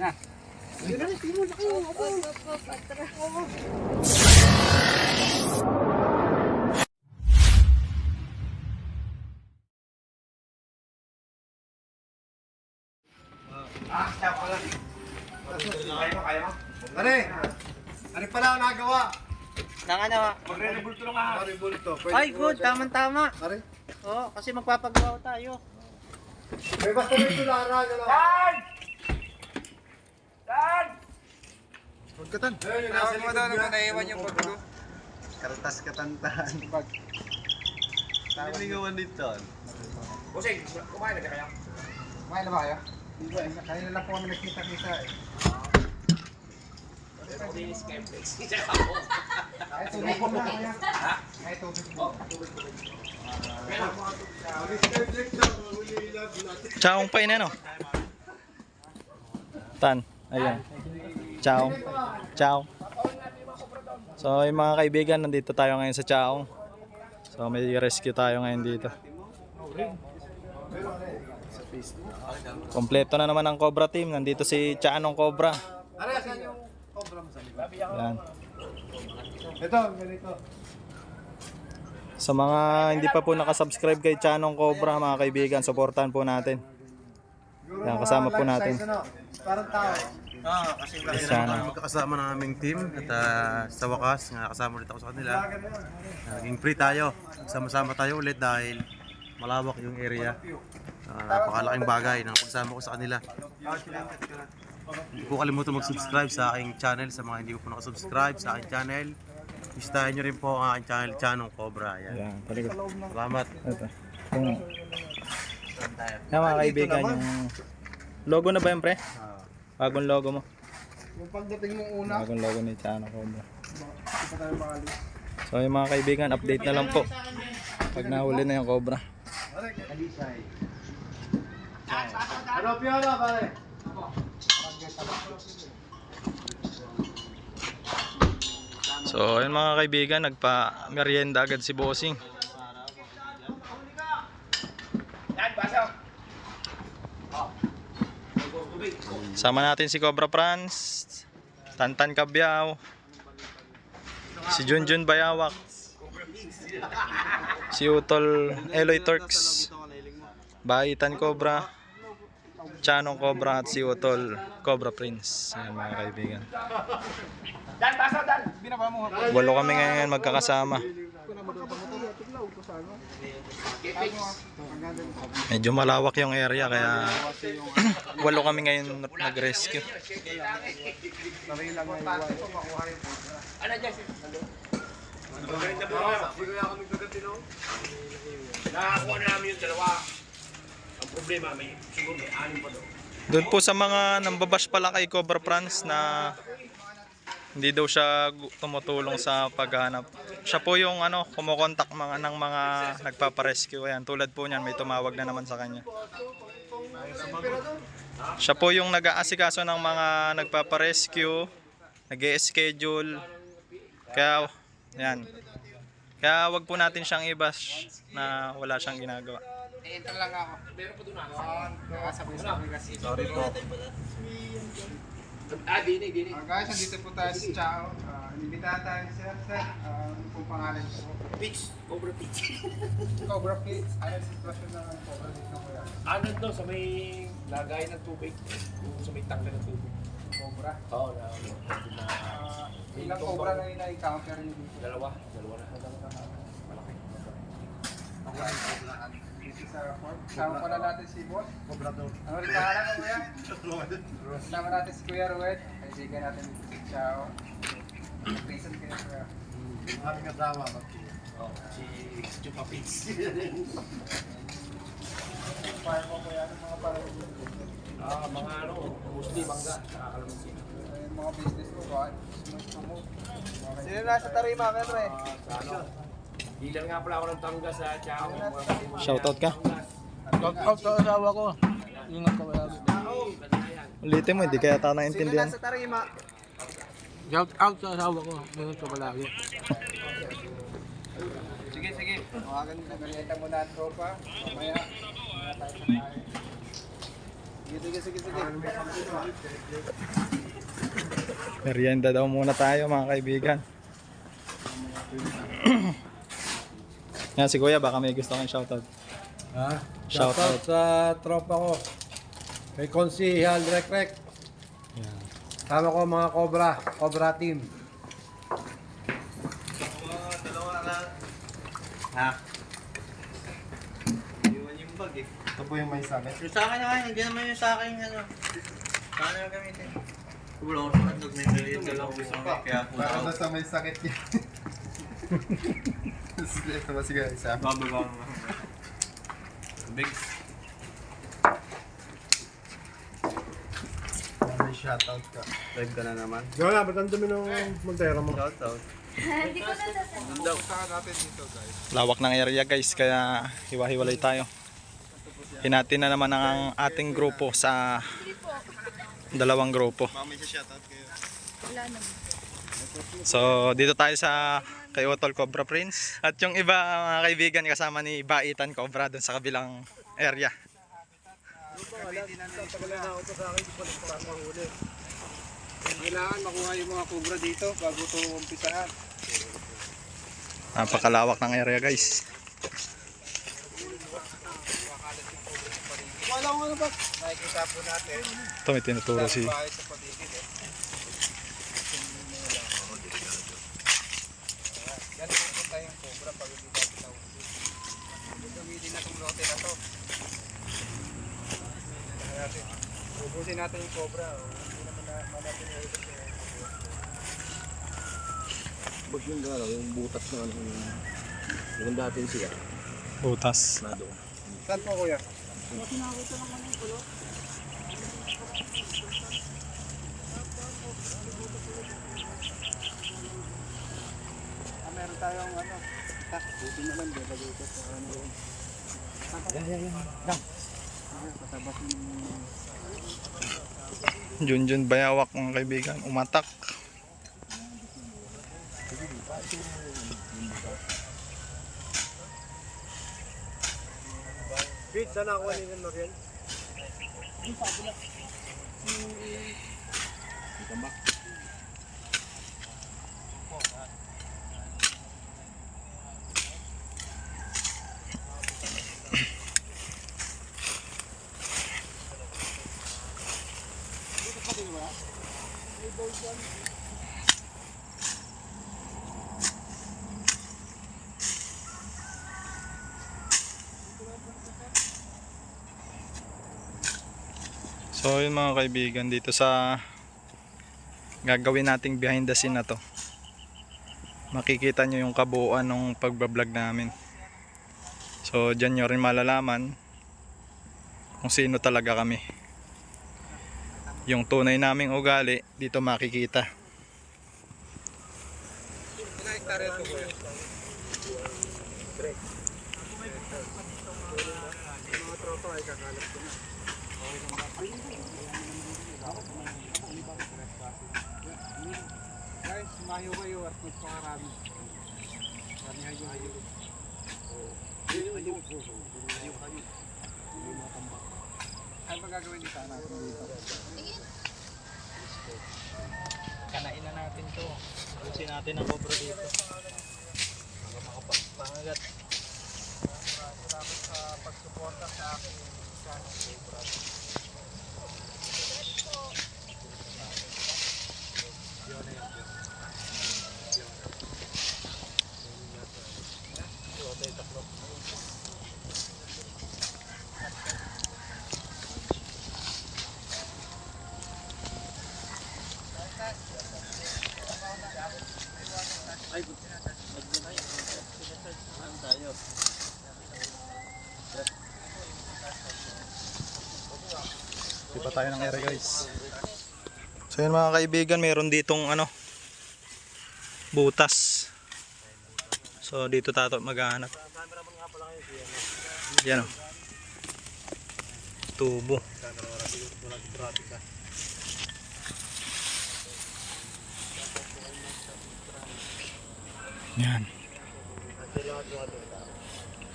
na. Ano pala ang nagawa? Nang ano? Magre-rebulto lang ha. Magre-rebulto. Ay, good. Tama-tama. Pare? Oo, kasi magpapagawa tayo. May basta may tulara. Dan! Dan! Pagkatan. Nasa mo daw naman naiwan yung pag ko. Karatas katantahan. Niligawan dito. Busing, kumain na kaya? Kumain na ba kayo? Hindi ba? Kanina lang po kami nagkita-kita eh. Ay, tubig po na kaya. Ay, tubig po. Chaong pa ina no? Tan, ayan. Chaong. Chaong. So yung mga kaibigan, nandito tayo ngayon sa Chaong. So may rescue tayo ngayon dito. Kompleto na naman ang Cobra team. Nandito si Chanong Cobra. Saan yung cobra mo sa liba? Ayan. Ito, ganito. Sa mga hindi pa po nakasubscribe kay Chanong Cobra, mga kaibigan, supportan po natin. Yan, kasama po natin. Parang tao. Kasi laki na magkakasama ng aming team at sa wakas, nakasama ulit ako sa kanila. Naging free tayo, sama-sama tayo ulit dahil malawak yung area. Napakalaking bagay na pagsama ko sa kanila. Hindi po kalimutan mag-subscribe sa aking channel. Sa mga hindi po nakasubscribe sa aking channel, bisitahin nyo rin po ang aking channel, Chanong Cobra. Ayan, talikod. Salamat. Ito. Yan mga kaibigan, yung logo na ba yan, pre? Bagong logo mo. Yung pagdating mong una, Bagong logo ni Chanong Cobra. hindi pa tayo makali. So yung mga kaibigan, update na lang po pag nahuli na yung Cobra. Ano, Piolo, pare? So yun mga kaibigan, nagpa-merienda agad si Bossing. Sama natin si Cobra Franz, Tantan Cabiao, si Junjun Bayawak, si Utol Eloy Turks, Baitan Cobra, Chanong Cobra at si Utol Cobra Prince. Ayan mga kaibigan. Dan, basa, Dan! Binaba mo. Walo kami ngayon magkakasama. Medyo malawak yung area kaya walo kami ngayon nag-rescue. Ano dyan? Nakakuha na namin yung dalawa. Ang problema, siguro may anim pa doon. Doon po sa mga nambabash pala kay Cobra Franz na hindi daw siya tumutulong sa paghanap. Siya po yung kumokontak ng mga nagpaparescue. Ayan, tulad po niyan, may tumawag na naman sa kanya. Siya po yung nag-aasikaso ng mga nagpaparescue, nag-i-schedule. Kaya, yan. Kaya wag po natin siyang i-bash na wala siyang ginagawa. Enter lang ako. Meron pa doon ako. Sabay-sabay kasi. Sorry po. Dini. Guys, nandito po tayo sa Chao. Inimbitahan tayo siya. Sir, ano pong pangalan po? Pitch. Cobra Pitch. Cobra Kids. Ano yung sitwasyon ng Cobra dito po yan? Ano doon sa may lagay ng tubig? Sa may tangke ng tubig. Cobra? Oo, Ilang Cobra na yung na-encounter niyo dito? Dalawa na. Malaki. Dito sa Fort. Kasama pala natin si Boss. Cobra daw. Ano rin pangalan ko kuya? Kasama natin si Kuya Rued. Kaibigan natin dito sa Chao. Reason kayo kuya. Aming asawa. Si Chupa Pitch. Fire mo kuya ng mga parang Mga mostly mangga. Nakakalamansi. yung mga business mo ba? Sino nasa tarima ka pre? Dealer nga pala ako ng tangga sa Chao. Shoutout ka. Shout out sa asawa ko. Ingat ka palagi. Ulitin mo, hindi kaya tayo naintindihan. Sino nasa tarima? Shout out sa asawa ko. Ingat ka palagi. Sige. Tawagan na merienda mo na ang tropa. Mamaya tayo sa tayo. Merienda daw muna tayo mga kaibigan. Yan si Kuya, baka may gusto kang shoutout. Ha? Shout Shoutout sa tropa ko. Kay Konsihal Rek. Yan. Tama ko mga Cobra team. Ha? Ito po yung may sakit. Yung sa akin naman, hindi naman yung sa akin, ano. Saan na gamitin? Wala ko sa hotdog, may merienda lang gusto ko. Kaya Para na sa may sakit niya. Ito ba sige, isa? bababa mo. Big. May shoutout ka. Live ka na naman. Wala, ba't ang dumi ng Montero mo? Shoutout. Hindi ko nasasabi. Saan natin dito guys? Lawak ng area guys, kaya hiwa-hiwalay tayo. Hinati na naman ang ating grupo sa dalawang grupo. May shoutout kayo. Wala naman. So dito tayo sa kay Otol Cobra Prince. At yung iba mga kaibigan kasama ni Baitan Cobra dun sa kabilang area. Kailangan makuha yung mga cobra dito bago ito umpisahan. Napakalawak ng area guys. Wala ko ano ba? Nakikita po natin. Ito may tinuturo si Bahay sa paligid eh. Ganito punta yung cobra pag hindi natin nahuli. Gagamitin na itong lote na to. Ubusin natin yung cobra. Hindi naman natin naibot yung Ba't yung gano'n, yung butas na ano, yung dating siya, butas. na doon. Saan po kuya? Meron tayong ano, buti na lang, diba dito sa ano. Patabas yung Junjun Bayawak mga kaibigan, umatak. Pete, saan ako kanina Marian? So yun mga kaibigan, dito sa gagawin nating behind the scene na to, makikita nyo yung kabuuan ng pagbablog namin. So dyan nyo rin malalaman kung sino talaga kami. Yung tunay naming ugali dito makikita. ilang hektarya ito kuya? Mga tropa ay kakalat ko na. Guys, mayo kayo at magpakarami. Marami hayo. Ano ba gagawin dito natin dito? Kanain na natin to. Usin natin ang cobra dito. Para makapagpangagat. Salamat sa pagsuporta sa akin. Di pa tayo ng area guys. So yun mga kaibigan, mayroon ditong ano, butas. So dito tayo maghahanap. Yan o. Tubo. Yan.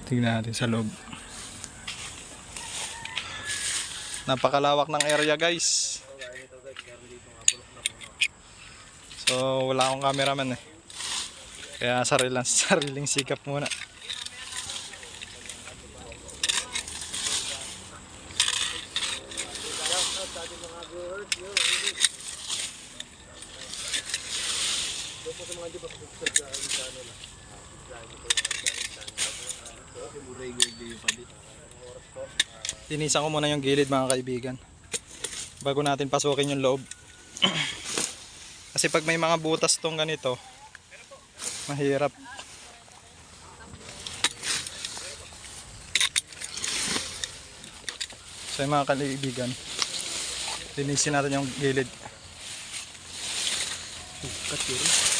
Tignan natin sa loob. Napakalawak ng area guys. So wala akong cameraman eh. Kaya sariling sikap muna. Tinisan ko muna yung gilid mga kaibigan bago natin pasukin yung loob. Kasi pag may mga butas tong ganito, mahirap. So yung mga kaibigan, linisin natin yung gilid.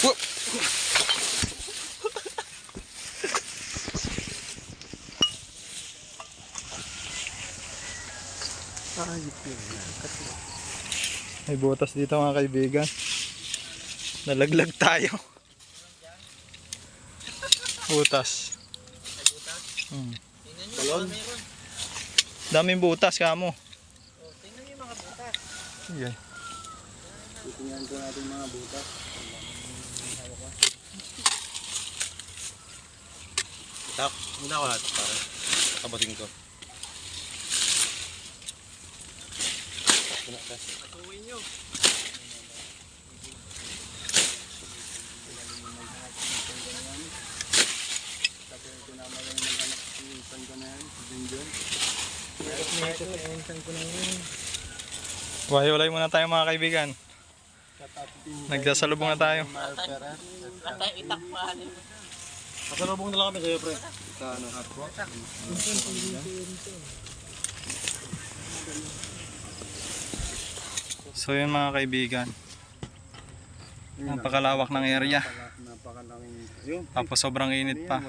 Whoop! May butas dito mga kaibigan. Nalaglag tayo. Butas. Balon. Daming butas kamo. Tingnan niyo yung mga butas. Yan. Tingnan ko natin mga butas. Tak, muna ako natin para kabating ko. Patuloy niyo. Wahiwalay muna tayo mga kaibigan. Nagsasalubong na tayo. Atay itakpan. Pasalubong na lang kami sa'yo, pre. So yun mga kaibigan. Napakalawak ng area. Tapos sobrang init pa.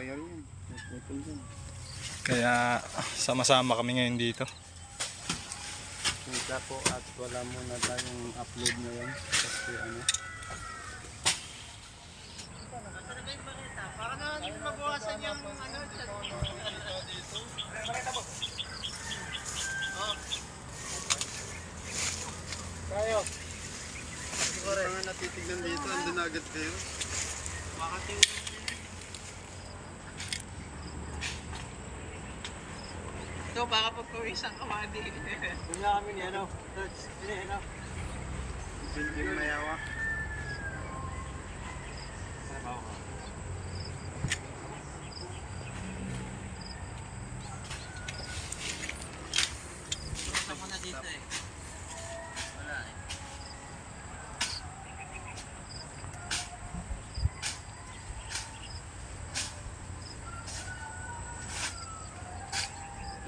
Kaya sama-sama kami ngayon dito. Kita po at wala muna tayong upload ngayon kasi ano. Para na hindi mabawasan yung ano. Tayo. Siguro nga natitignan dito, andun agad kayo. Ito baka pagpawisan ka madi. Hindi kami ni ano. Hindi ano. Hindi mayawa. Punta mo na dito eh. Wala eh.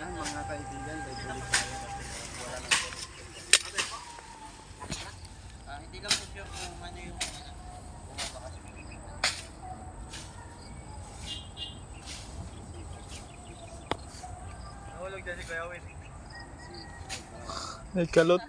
Yan mga kaibigan, may bulit tayo kasi wala nang Hindi lang po siya kung ano yung bumabakas. nahulog dyan si Kuya Win. May kalot.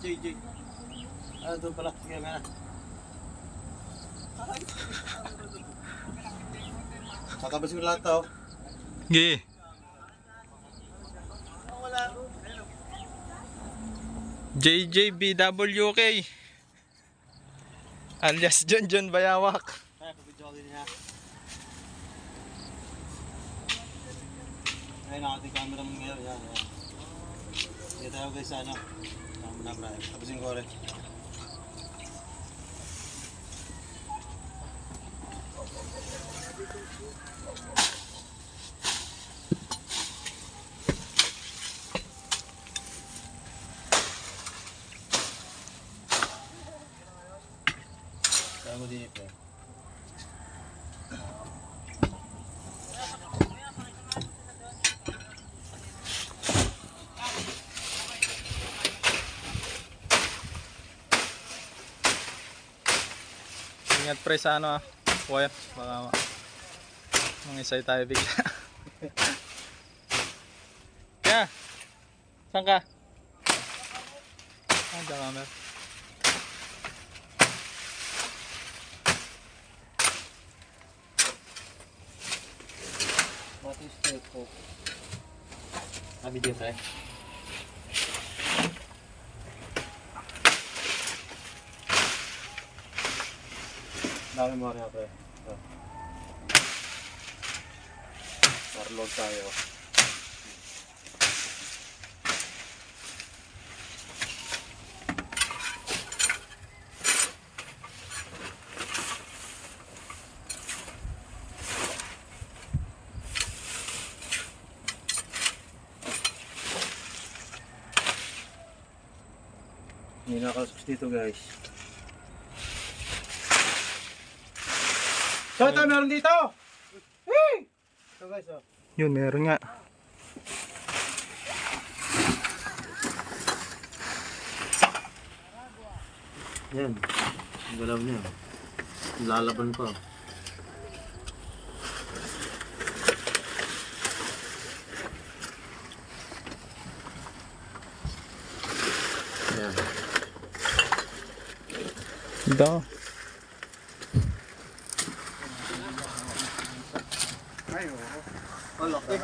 JJ. Ah, doon pala. Sige, meron. Kakabasin ko lahat to. Gi. JJBWK alias John Bayawak. Kaya, kapidyo ko din niya. Ayun, nakating camera mo ngayon. Yan, yan. Sige tayo guys sa ano. Tama na, Brian. Tapusin ko rin. Kaya mo din ito. Ingat pre sa ano wire, baka mangisay tayo bigla. Kaya, saan ka? Ah, dyan ka, Mer. What is the cook? Video pre. Dami mo rin pre. Marlog tayo. Hindi nakasus dito guys. So ito meron dito! Hey! Ito guys oh. Yun, meron nga. Yan. Ang galaw niya. Lalaban pa. Yan. Ito.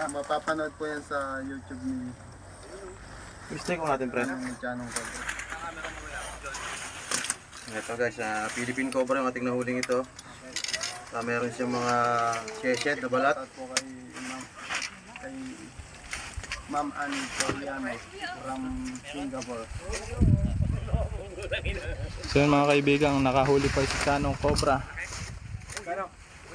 Mapapanood po yan sa YouTube ni Mistake ko natin pre. Janong Cobra. Ito guys, Philippine Cobra yung ating nahuling ito. Meron siyang mga shed na balat. At po kay Ma'am Annie Toriano from Singapore. So yun mga kaibigan, nakahuli pa si Chanong Cobra.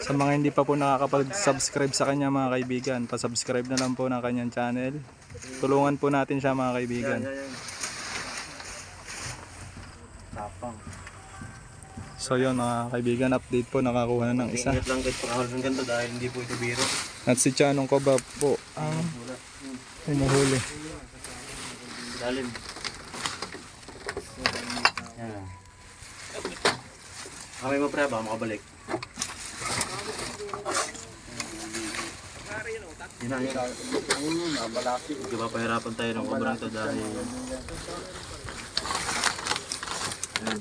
Sa mga hindi pa po nakakapag-subscribe sa kanya mga kaibigan, pa-subscribe na lang po ng kanyang channel. Tulungan po natin siya mga kaibigan. Tapang. So yun mga kaibigan, update po, nakakuha na ng isa. Ingat lang guys, pakahal ng ganda dahil hindi po ito biro. At si Chanong Cobra po ang umuhuli. Dalim. Yan. Kamay mo pre, baka makabalik. Yun na, yun. Hindi ba pahirapan tayo ng Cobra ito dahil... Yan.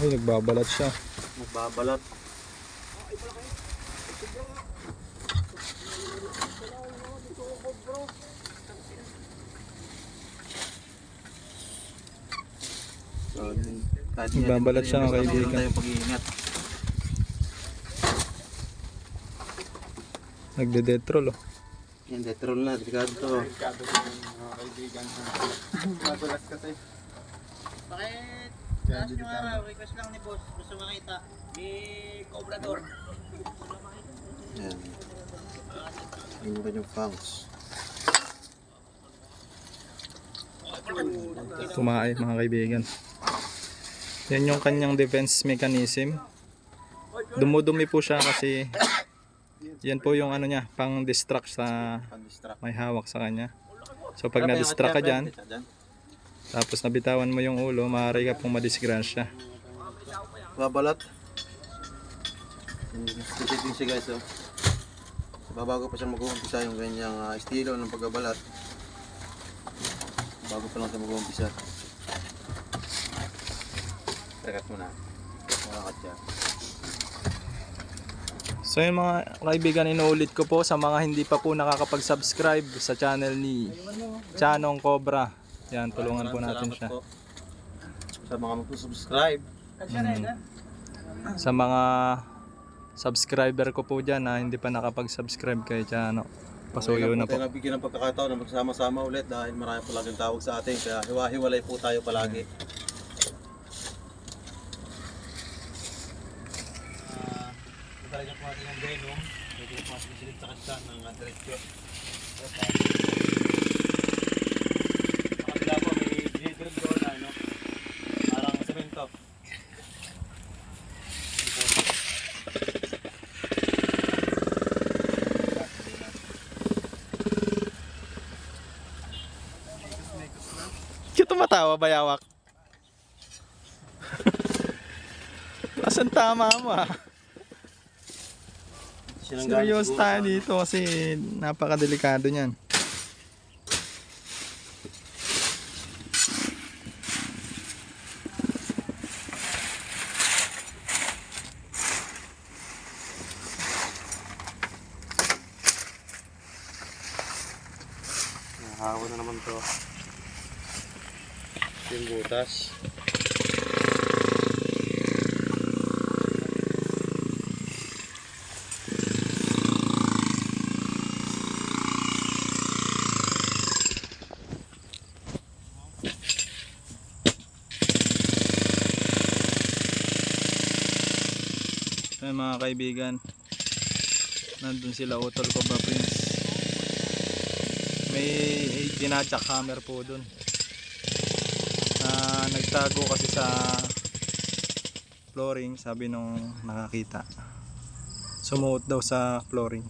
Ay, nagbabalat siya. Magbabalat. Nagbabalat siya mga kaibigan. Tayo pag-iingat. Nagde-detrol oh. Yan, detrol na. Delikado to. Magulas kasi. Bakit? Taas nyo araw, request lang ni boss. Gusto makita. May Cobrador. Yan. Yun ba yung fangs? Tumaay mga kaibigan. Yan yung kanyang defense mechanism. Dumudumi po siya kasi yan po yung ano niya, pang distract sa may hawak sa kanya. So pag na-distract ka dyan, tapos nabitawan mo yung ulo, maaari ka pong madisgrasya. Babalat. Stupid din siya guys oh. Bago pa siya mag-uumpisa yung ganyang estilo ng pagbabalat. Bago pa lang siya mag-uumpisa. Rekat mo na. Makakat siya. So yung mga kaibigan, inuulit ko po sa mga hindi pa po nakakapag-subscribe sa channel ni Chanong Cobra. Yan, tulungan po natin siya. Po sa mga mag-subscribe. Sa mga subscriber ko po dyan na hindi pa nakapag-subscribe kay Chano, pasuyo na po. Tayo nabigyan ng pagkakataon na magsama-sama ulit dahil marami palaging tawag sa atin. Kaya hiwa-hiwalay po tayo palagi. Talagang po natin yung venom. Pwede po natin silip sa kasta ng diretsyo. Sa kabila po may Kaya tumatawa, bayawak. Asan tama mo ah? Seryoso tayo dito kasi napakadelikado niyan. Nakahawa na naman to. Yung butas. Ayun mga kaibigan, nandun sila Utol Cobra Prince. May ginajackhammer po dun. Nagtago kasi sa flooring, sabi nung nakakita. Sumuot daw sa flooring.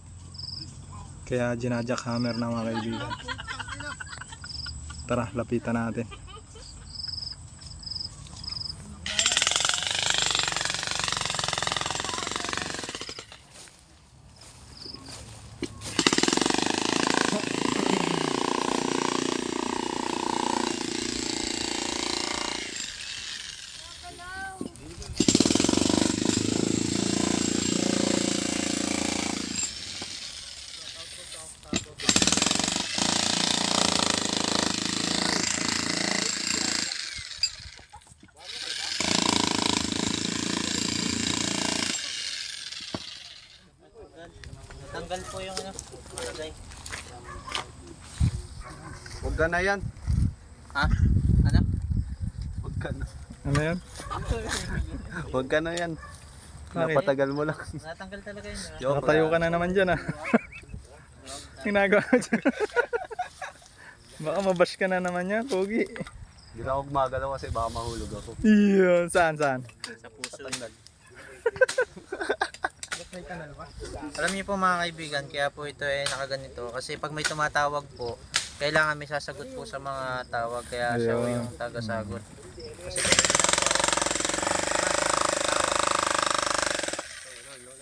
Kaya ginajackhammer na mga kaibigan. Tara, lapitan natin. Tanggal po yung ano, malagay. Huwag ka na yan. Ha? Ano? Huwag ka na. Ano yan? Huwag ka na yan. Bakit? Napatagal mo lang. Natanggal talaga yun. Nakatayo ka na naman dyan ah. Ginagawa mo dyan. Baka mabash ka na naman yan, Pogi. Hindi na ako gumagalaw kasi baka mahulog ako. Iyon, saan? Sa puso. Alam niyo po mga kaibigan, kaya po ito ay nakaganito. Kasi pag may tumatawag po, kailangan may sasagot po sa mga tawag. Kaya siya po yung tagasagot. Kasi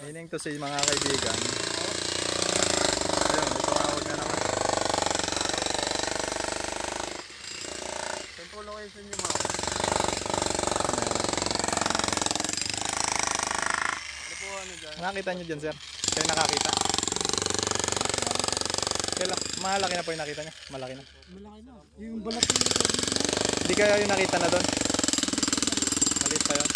meaning to say mga kaibigan. Ayun, may tumawag na naman. Saan po location niyo, ma'am? Ano po ano dyan? Nakakita nyo dyan, sir? Kayo nakakita? Kailan? Malaki na po yung nakita nyo? Malaki na? Malaki na. Yung balat yung Hindi kayo yung nakita na doon? Maliit pa yun?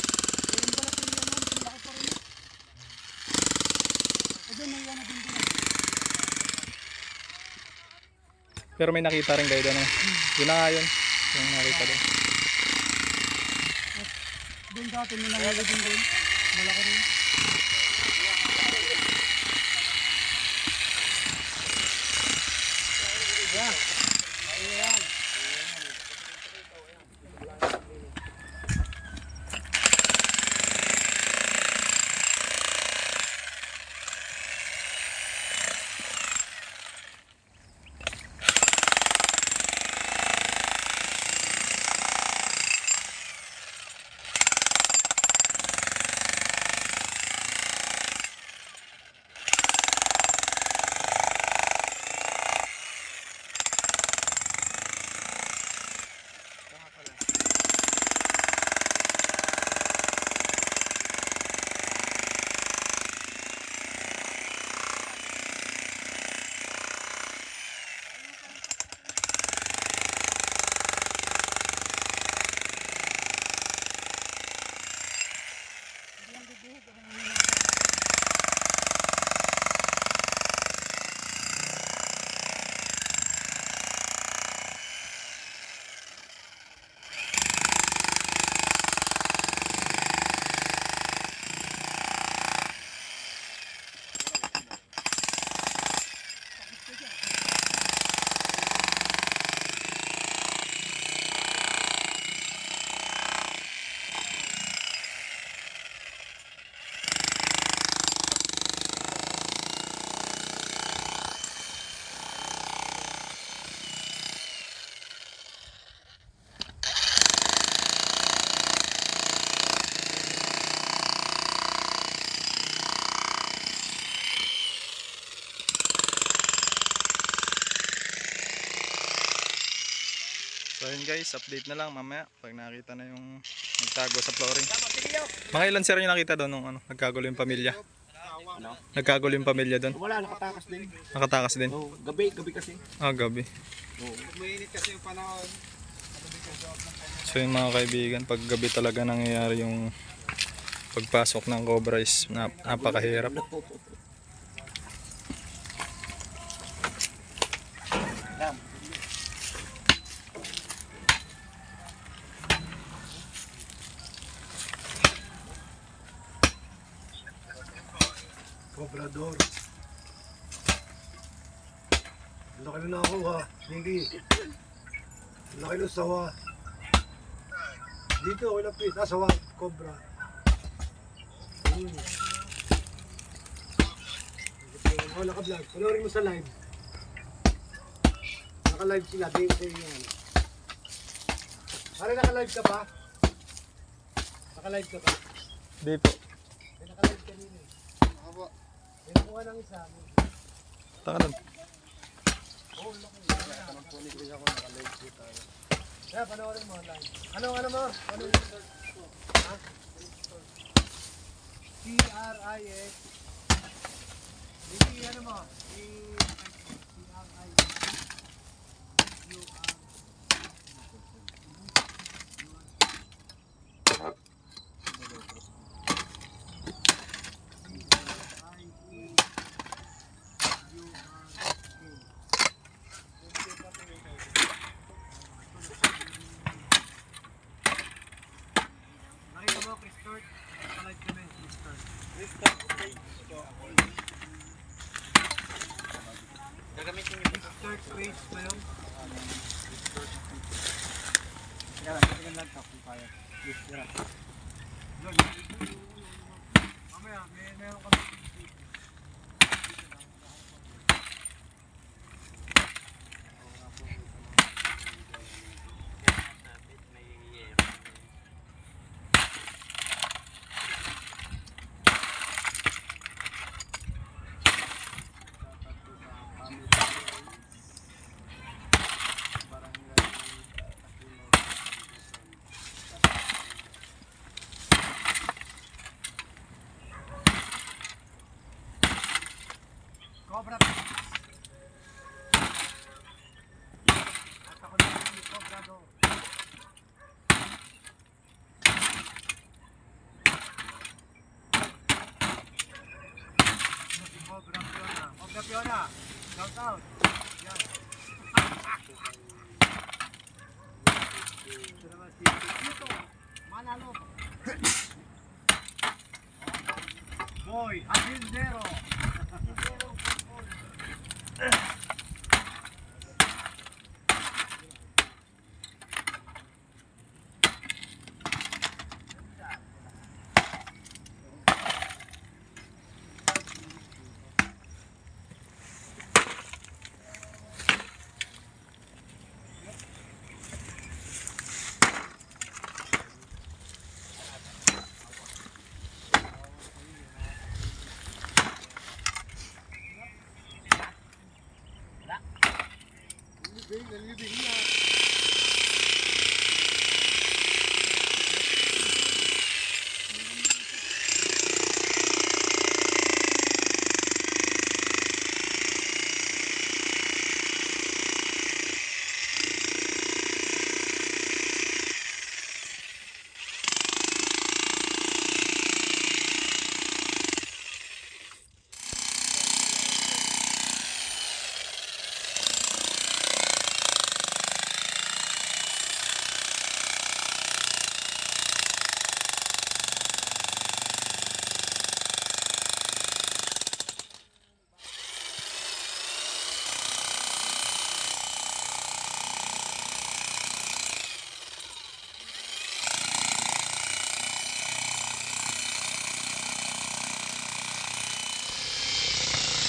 Pero may nakita rin kayo doon. Yun na nga yun. Yung nakita doon. doon dati may nangyari din doon. Malaki rin. So yun guys, update na lang mamaya pag nakita na yung nagtago sa flooring. Mga ilan sir yung nakita doon nung ano, nagkagulo yung pamilya? Nagkagulo yung pamilya doon? Wala, nakatakas din. Nakatakas din? Oh, gabi kasi. Ah, gabi. Mainit kasi yung panahon. So yung mga kaibigan, pag gabi talaga nangyayari yung pagpasok ng Cobra is napakahirap. Cobrador. Laki na ako ha, Niki. Laki na sawa. Dito, wala pit. Sawa, Cobra. Oh, naka-vlog. Panoorin mo sa live. Naka-live sila. Di sa inyo ano. Pare, naka-live ka ba? Naka-live ka ba? Di po. Naka-live kanina eh. Ako. Nakuha ng isa. Taka doon. Kaya panoorin mo live. Ano mo? Ano yung search ko? Ha? CRIS. Hindi, ano mo? Nakita mo, Christort? Naka-live kami, Christort. Gagamitin niyo po. Christort page ba yun? Tingnan lang ito kung kaya. Yes, yan. Mamaya, meron kami. Cobra. At ako na si Cobrador. Si Cobra Fiona. Cobra Fiona. Shout out. Yan. Ito naman si Tito. Manalo. Boy, Agindero.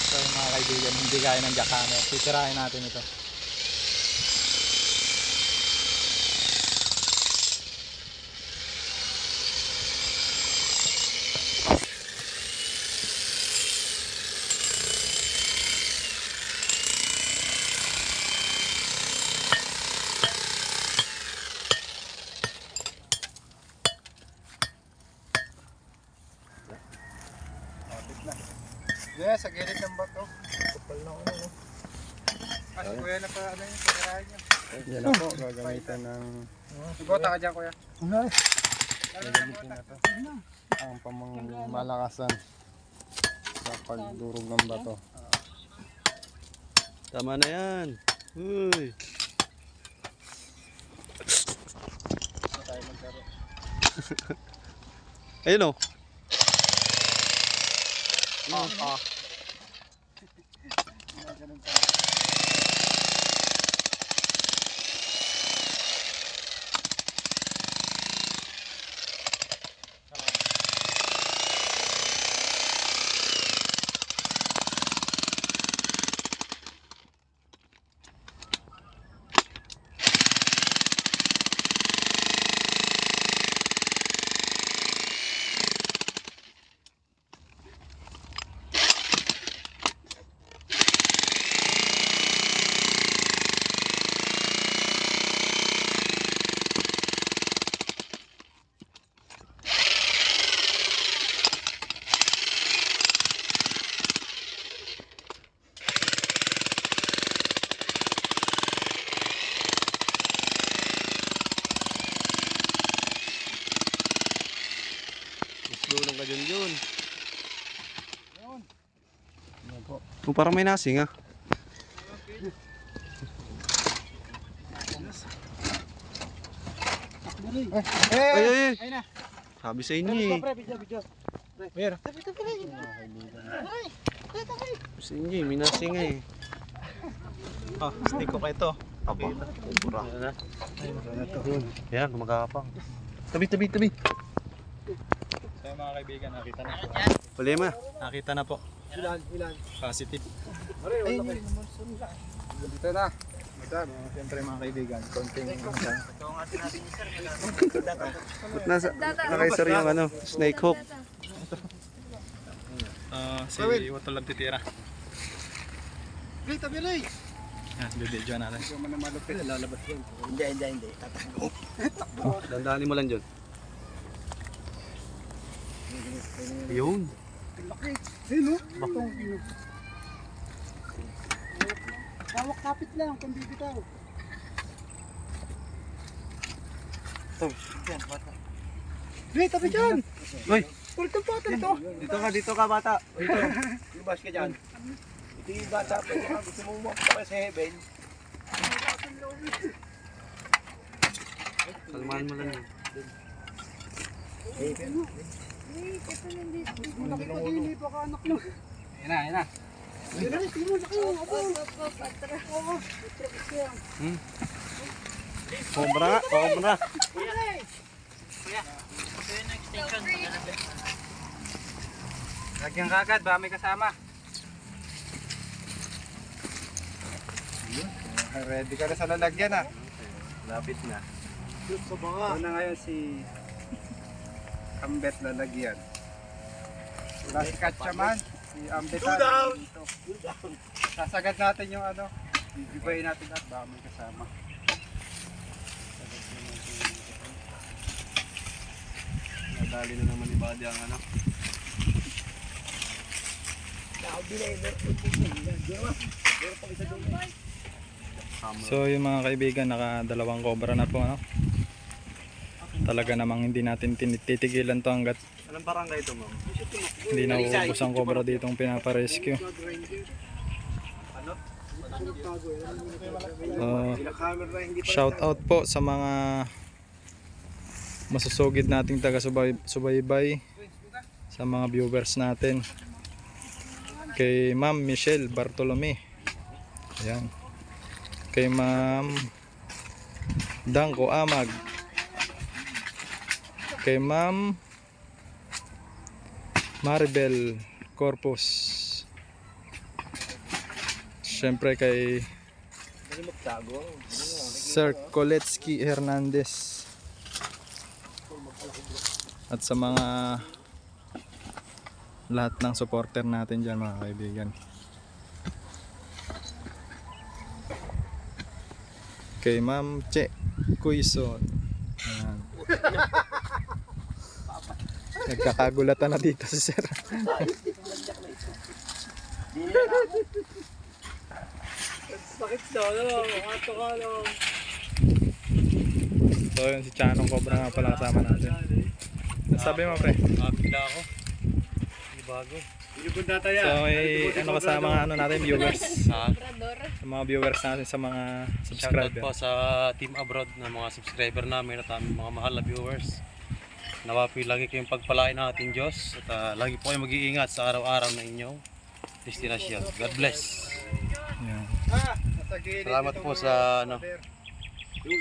So yung mga kaibigan, hindi kaya ng jackhammer. Titirahin natin ito. Yeah, sa gilid ng bato. Kapal na ano. Kasi kuya na pa ano yung pagkarahan niya. Yan ako, gagamitan ng Gota ka dyan kuya. gagamitin na to. Ang pamangmalakasan sa pagdurog ng bato. Tama na yan. Uy. Ayun o. Lulong ka dyan yun. Oh, parang may nasing ah. Ay, ay, ay. Sabi sa inyo eh. Sabi sa inyo eh, may nasing eh. Ah, stick ko kayo to. Aba, kubura. Yan, gumagapang. Tabi, tabi, tabi. So mga kaibigan, nakita na po. Problema. Nakita na po. Ilan? Positive. Dito na. Siyempre mga kaibigan, konting Ba't nasa, nakaisar yung ano, snake hook. si Wato lang titira. Bilay, tabilay! Yan, bibidyo natin. Yung man na malupit. Lalabas yan. Hindi. Tatakbo. Dandanin mo lang dyan. Yun. Ayun o. Tawak kapit lang, kung bibitaw. Bilay, tabi dyan! Uy, Ulit ang pata nito. dito ka bata. Ibas ka dyan. Ito yung bata pa niya. Gusto mong makapara sa heaven. Kalmahan mo lang yun. Malaki pa din eh, baka anak lang. Yan na, yan na. Ayun na, tingin mo, laki mo. Kumbra nga, kumbra. Lagyan ka agad, baka may kasama. Ready ka na sa lalagyan ah. Lapit na. Ito na ngayon si Ambet lalagyan. Wala si Katchaman, si Ambet dito. Sasagad natin yung ano, bibigay natin at baka may kasama. Nadali na naman ni Buddy ang ano. So yung mga kaibigan, nakadalawang cobra na po, ano? Talaga namang hindi natin titigilan to hanggat Anong barangay ito, ma'am? hindi nauubos ang cobra ditong pinaparescue. Shout out po sa mga masusugid nating taga-subaybay, sa mga viewers natin. Kay Ma'am Michelle Bartolome. Ayan. Kay Ma'am Dangko Amag. Kay Ma'am Maribel Corpus. Siyempre kay Sir Koletsky Hernandez. At sa mga lahat ng supporter natin dyan, mga kaibigan. Kay Ma'am Che Cuison. Ayan. Nagkakagulatan na dito si Sir. Sakit daw, no? Ato ka, no? So yun si Chanong Cobra nga pala kasama natin. Sabi mo pre? Bigla ako. Hindi bago. Hindi po tataya. So may ano ka sa mga ano natin viewers. Obrador. Sa mga viewers natin sa mga Shoutout subscriber. po sa Team Abroad na mga subscriber namin at aming mga mahal na viewers. Nawapi lagi kayong pagpalain ng ating Diyos at lagi po kayong mag-iingat sa araw-araw na inyong destinasyon. God bless. Yan. Nasa gilid Salamat itong po mga sa ano pader.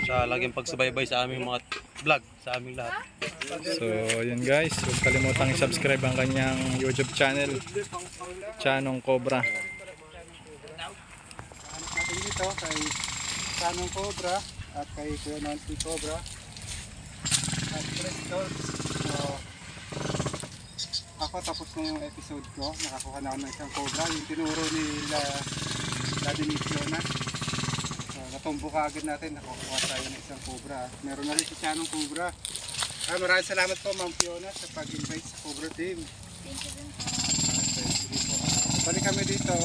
sa laging pagsubaybay sa aming mga vlog sa aming lahat. So yun guys, huwag kalimutang i-subscribe ang kanyang YouTube channel, Chanong Cobra. Hanap natin dito kay Chanong Cobra at kay Kuya Nancy Cobra at Chris Dogs. So, ako tapos na yung episode ko. Nakakuha na ako ng isang Cobra. Yung tinuro ni Daddy Miss Fiona. So, natumbo ka agad natin. Nakukuha tayo ng isang Cobra. Meron na rin si Chanong Cobra. Maraming salamat po Ma'am Fiona sa pag-invite sa Cobra Team. Thank you din po. Sige po. Balik kami dito.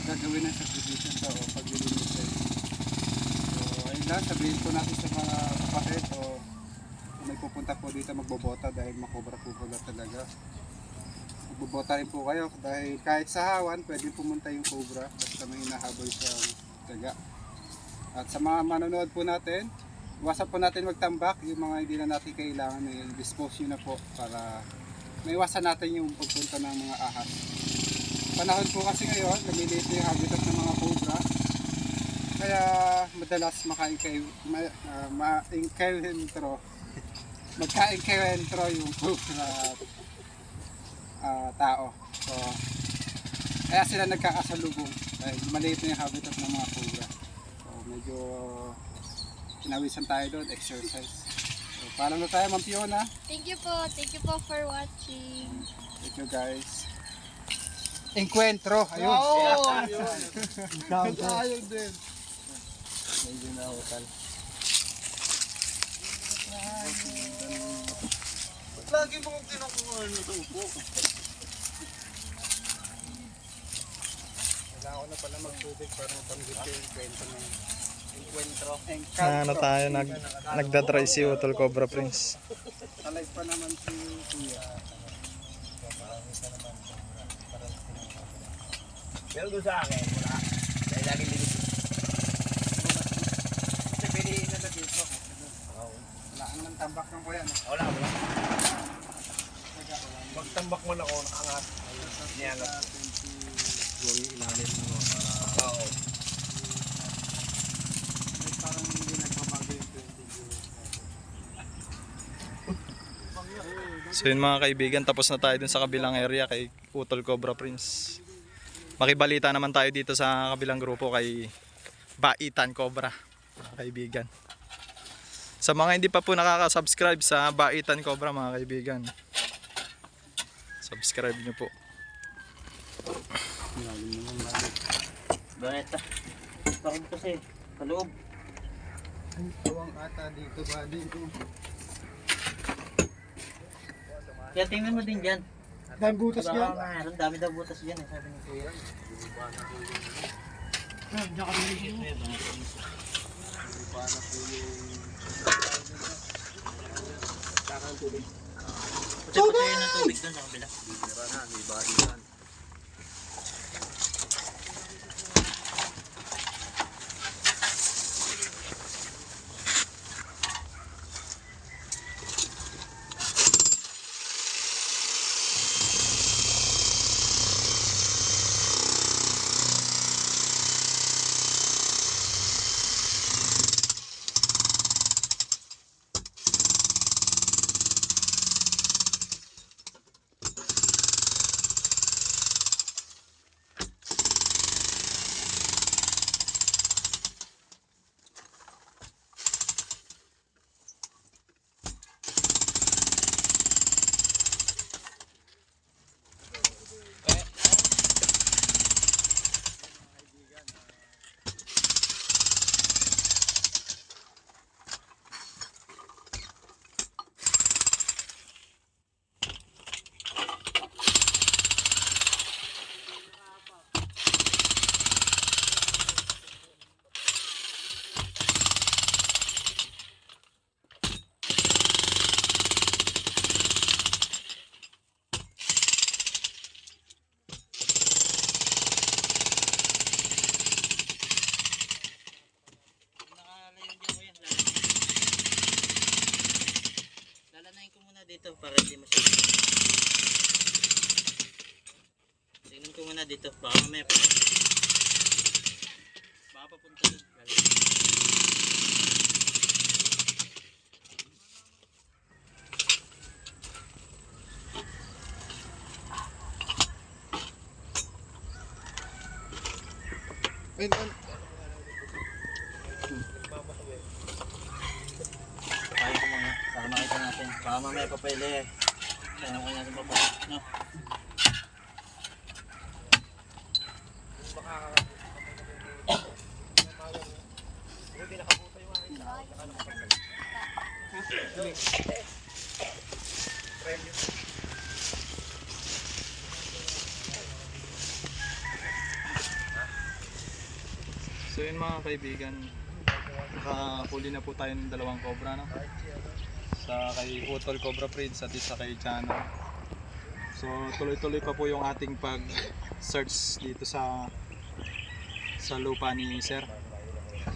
Gagawin ng subdivision to o paglilinisan. So ayun lang, sabihin po natin sa mga kapatid o kung may pupunta po dito magbobota dahil makobra po pala talaga. Magbobota rin po kayo dahil kahit sa hawan pwede pumunta yung cobra basta may hinahabol sa taga. At sa mga manonood po natin, iwasan po natin magtambak, yung mga hindi na natin kailangan i-dispose nyo na po para maiwasan natin yung pagpunta ng mga ahas. Panahon po kasi ngayon, lumiliit na yung habitat ng mga cobra. Kaya madalas magka-encuentro yung cobra tao. So, kaya sila nagkakasalubong dahil maliit na yung habitat ng mga cobra. So, medyo pinawisan tayo doon, exercise. So, paalam na tayo Ma'am Fiona. Thank you po. Thank you po for watching. Thank you guys. Encuentro. Ayun. Ayun din. Medyo nahutal. Lagi mo kong kinukuha nito po. Kailangan ko na pala magtubig para mapanggit ko yung kwento ng encuentro. Ano tayo, nagdadry si Utol Cobra Prince. Alive pa naman si Kuya. Pero doon sa akin, wala. Dahil lagi linis. Kasi piliin na na dito. Wala ang nang tambak ng kuya. Wala. Magtambak mo na ako, nakaangat. Niyangat. Yung ilalim mo para... Oo. Parang hindi nagbabago yung 20 So yun mga kaibigan, tapos na tayo dun sa kabilang area kay Utol Cobra Prince. Makibalita naman tayo dito sa kabilang grupo kay Baitan Cobra, mga kaibigan. Sa mga hindi pa po nakaka-subscribe sa Baitan Cobra mga kaibigan, subscribe nyo po. Doneta. Bakit kasi? Kaloob. Tuwang ata dito ba dito? Kaya tingnan mo din dyan. Dahil butas Baka yan. mayroon, dami daw butas dyan eh, sabi ni Kuya. Pati-patayin ng tubig doon sa kabila. dito para hindi masyado. Tingnan ko muna dito. Baka mamaya pa. Baka papunta dun. Kaya ko muna. Para makita natin. Baka mamaya pa pwede. Kaya ko natin pa pa. No? So yun mga kaibigan, nakahuli na po tayo ng dalawang cobra, no? Sa kay Utol Cobra Prince at isa kay Chano. So tuloy-tuloy pa po yung ating pag-search dito sa lupa ni Sir.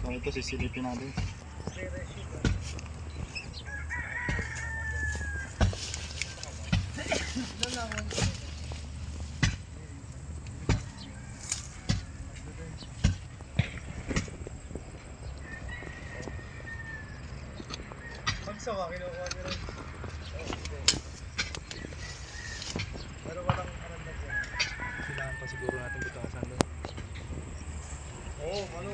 So ito sisilipin natin. Magsawa, kinukuha nyo rin. Pero walang karagdag yan. Kailangan pa siguro natin butasan doon. Oo, ano?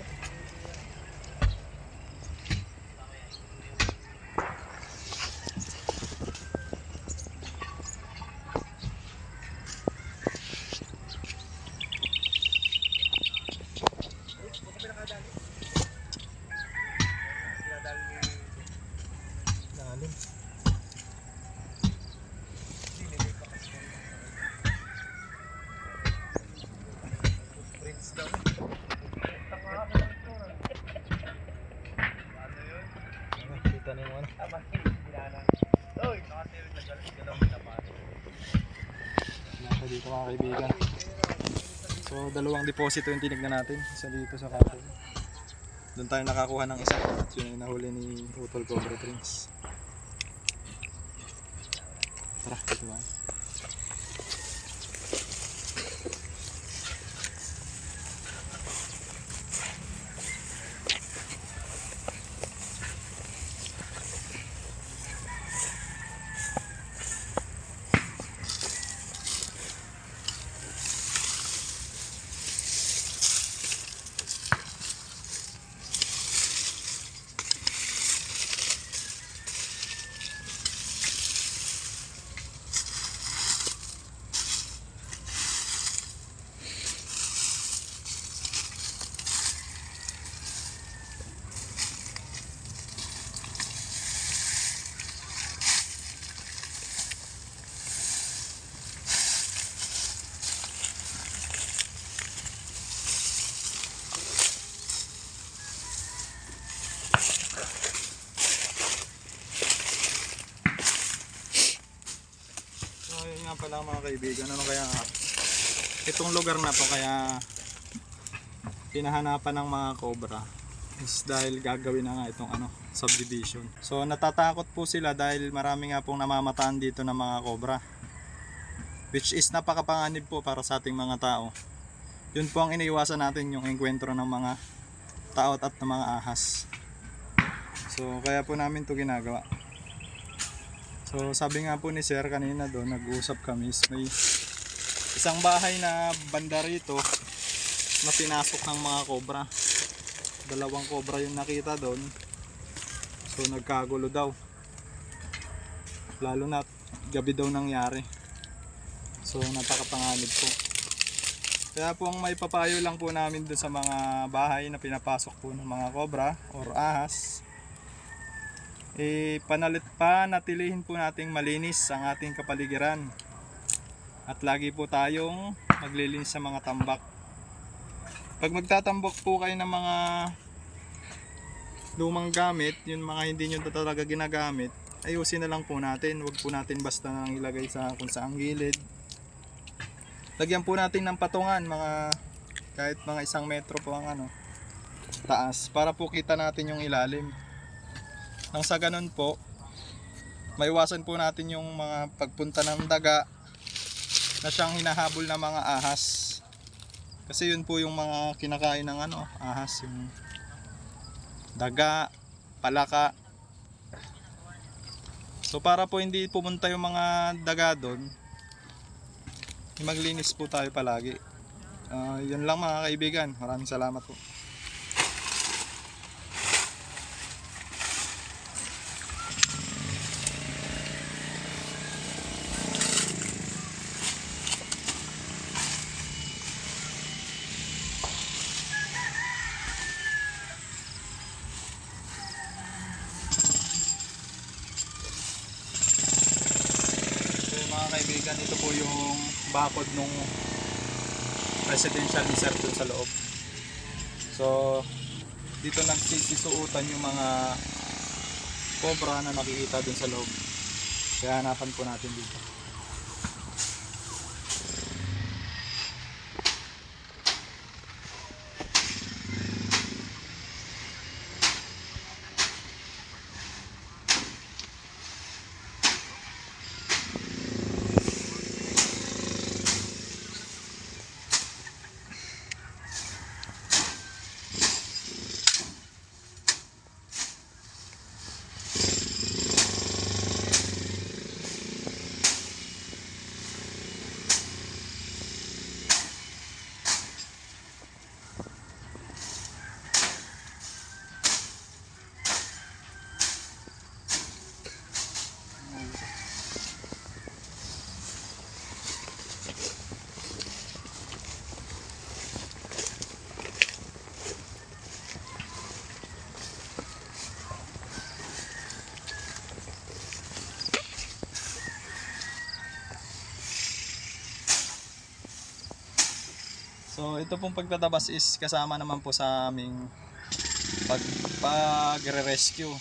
Lalim. Kita na yung ano. Nasa dito mga kaibigan. So dalawang deposito yung tinignan natin. Isa dito sa kapon. Doon tayo nakakuha ng isa. At yun yung nahuli ni Utol Cobra Prince. Tara, dito ba? Ayun nga pala mga kaibigan, ano kaya itong lugar na to kaya pinahanapan ng mga cobra is dahil gagawin na nga itong subdivision. So natatakot po sila dahil marami nga pong namamataan dito ng mga cobra, which is napakapanganib po para sa ating mga tao. Yun po ang iniiwasan natin, yung engkwentro ng mga taot at ng mga ahas. So kaya po namin to ginagawa. So sabi nga po ni Sir kanina doon, nag-uusap kami, may isang bahay na banda rito na pinasok ng mga cobra. Dalawang cobra yung nakita doon. So nagkagulo daw. Lalo na gabi daw nangyari. So napakapanganib po. Kaya po ang may papayo lang po namin doon sa mga bahay na pinapasok po ng mga cobra or ahas, panatilihin po nating malinis ang ating kapaligiran at lagi po tayong maglilinis sa mga tambak. Pag magtatambak po kayo ng mga lumang gamit, yung mga hindi nyo talaga ginagamit, ayusin na lang po natin. Huwag po natin basta nang ilagay sa kung saang gilid. Lagyan po natin ng patungan, kahit mga 1 metro po ang taas, para po kita natin yung ilalim. Nang sa ganun po, maiwasan po natin yung mga pagpunta ng daga na siyang hinahabol ng mga ahas. Kasi yun po yung mga kinakain ng ahas, yung daga, palaka. So para po hindi pumunta yung mga daga doon, maglinis po tayo palagi. Yun lang mga kaibigan. Maraming salamat po. Mga kaibigan, ito po yung bakod nung residential resort dun sa loob. So dito nagsisisuutan yung mga cobra na nakikita dun sa loob. Kaya hanapan po natin dito. So ito pong pagtatabas is kasama naman po sa aming pag-rescue.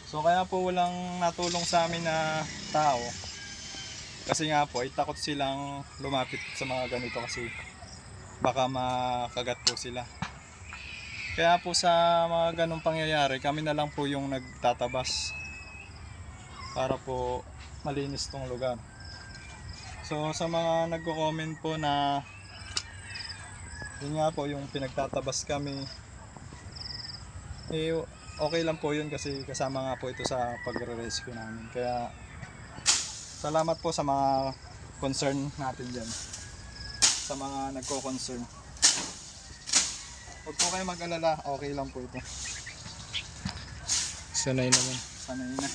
So kaya po walang natulong sa amin na tao. Kasi nga po ay takot silang lumapit sa mga ganito kasi baka makagat po sila. Kaya po sa mga ganong pangyayari, kami na lang po yung nagtatabas para po malinis tong lugar. So sa mga nagko-comment po na yun nga po yung pinagtatabas kami, okay lang po yun kasi kasama nga po ito sa pagre-rescue namin. Kaya salamat po sa mga concern natin dyan, sa mga nagko-concern. Huwag po kayo mag-alala, okay lang po ito. Sanay naman. Sanay na.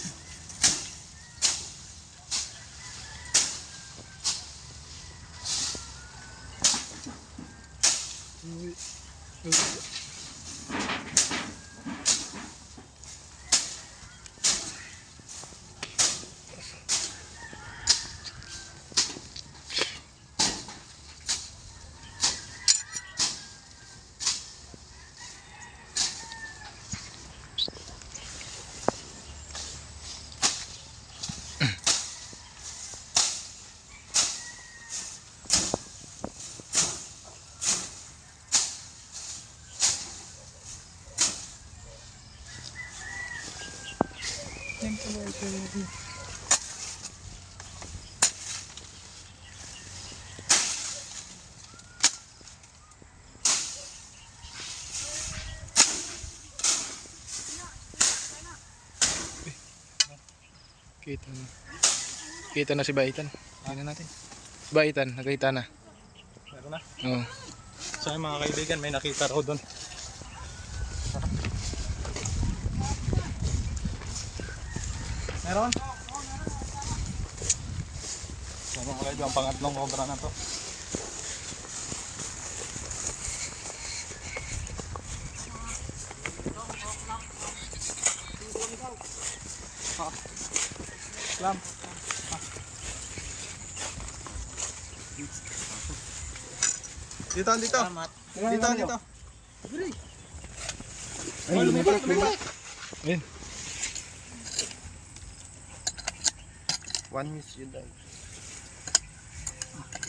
Kita na si Baitan. Tingnan natin. Baitan, nakita na. Meron na. Oo. So yung mga kaibigan, may nakita raw doon. Meron? So mga kaibigan, pangatlong cobra na to. Lam. Dito, dito. Salamat. Dito, dito. Ay, lumibalik. Ayun. One miss yun dahil.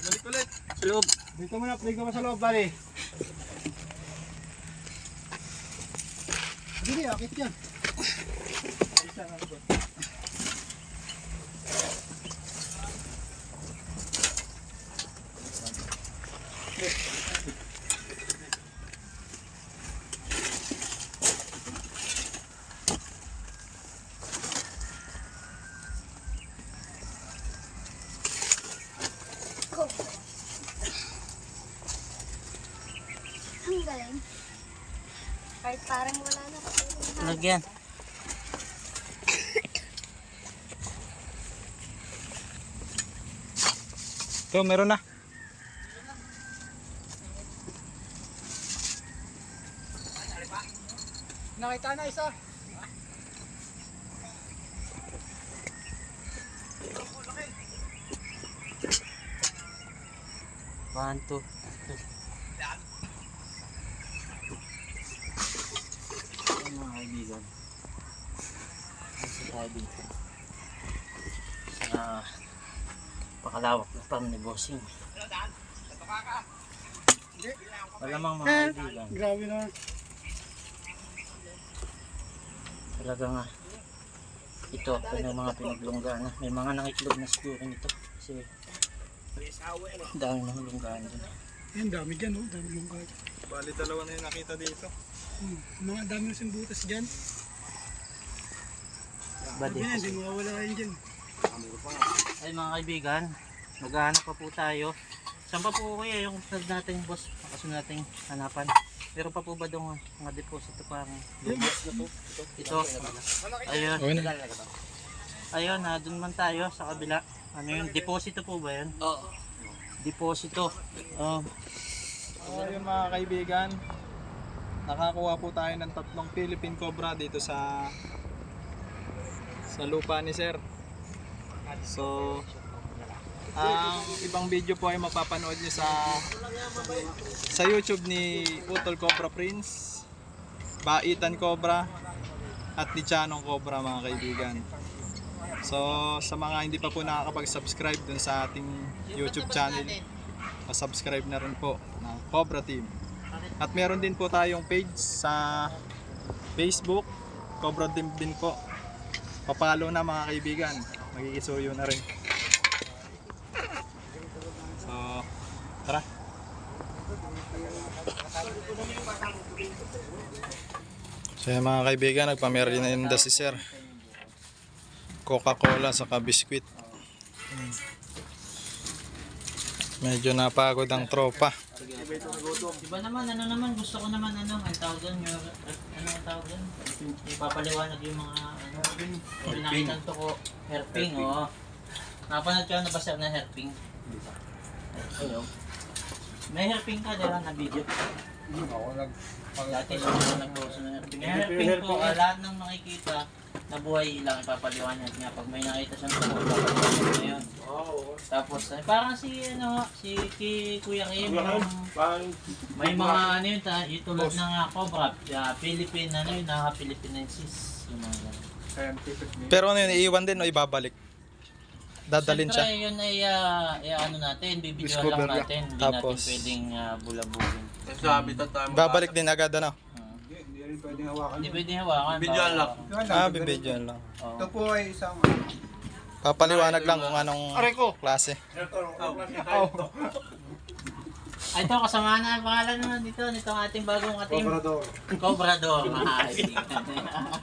Balik ulit. Sa loob. Dito mo na, dito mo sa loob, bali. Hindi, akit yan. Parang wala na. Lagyan. Ito, meron na. Nakita na isa. One, two. Ay, mga kaibigan. Kasi tayo dito. Pakalawak na farm ni Bossing. Malamang mga kaibigan. Grabe na. Talaga nga. Ito ng mga pinaglunggaan na. May mga nangitlog na siguro nito. Kasi dami ng lunggaan dun. Yan, dami dyan, oh. Dami yung kahit. Bali, dalawa na yung nakita dito. Mga dami ng simbutas dyan. Badi. Yan, hindi mawawala rin dyan. Ay mga kaibigan, maghahanap pa po tayo. Saan pa po kaya yung sunod natin boss? Makasunod natin hanapan. Pero pa po ba doon mga deposito parang ito? Ayun. Ayun, doon man tayo sa kabila. Ano yung deposito po ba yan? Oo. Deposito. Ayun mga kaibigan, nakakuha po tayo ng 3 Philippine Cobra dito sa lupa ni Sir. So, ang ibang video po ay mapapanood nyo sa YouTube ni Utol Cobra Prince, Baitan Cobra, at ni Chanong Cobra mga kaibigan. So, sa mga hindi pa po nakakapag-subscribe dun sa ating YouTube channel, pa-subscribe na rin po ng Cobra Team. At meron din po tayong page sa Facebook, Cobra Team din po. Papalo na mga kaibigan, magkikisuyo na rin. So, tara. So yung mga kaibigan, nagpamerienda si Sir. Coca-Cola saka biskwit. Medyo napagod ang tropa. Diba naman, ano naman, gusto ko naman ang tawag doon, ang tawag doon? Ipapaliwanag yung mga, pinakitanto ko, herping, oo. Napanood ka na ba sir na herping? Ayaw. May herping ka, dira na video. Dati lang ako nag-post ng herping. Yung herping ko, lahat ng makikita, na buhay ilang ipapaliwanag niya. Pag may nakita siyang tuko, ipapaliwanag niya yun. Tapos, parang si Kuya Kim, may mga ano yun, yung tulad ng Cobra, Philippine, ano yun, Philippinensis. Yung mga ganun. Pero ano yun, iiwan din o ibabalik? Dadalhin siya. Siyempre, yun ay ano natin, bibidyoan lang natin. Hindi Tapos, natin pwedeng bulabugin. babalik din agad ano? Hindi rin pwedeng hawakan. Hindi pwedeng hawakan. Bibidyoan lang. Bibidyoan lang. Ito po ay isang... Papaliwanag lang kung anong klase. Ay, ito, kasama na ang pangalan naman dito. Nitong ating bagong ating Cobrador.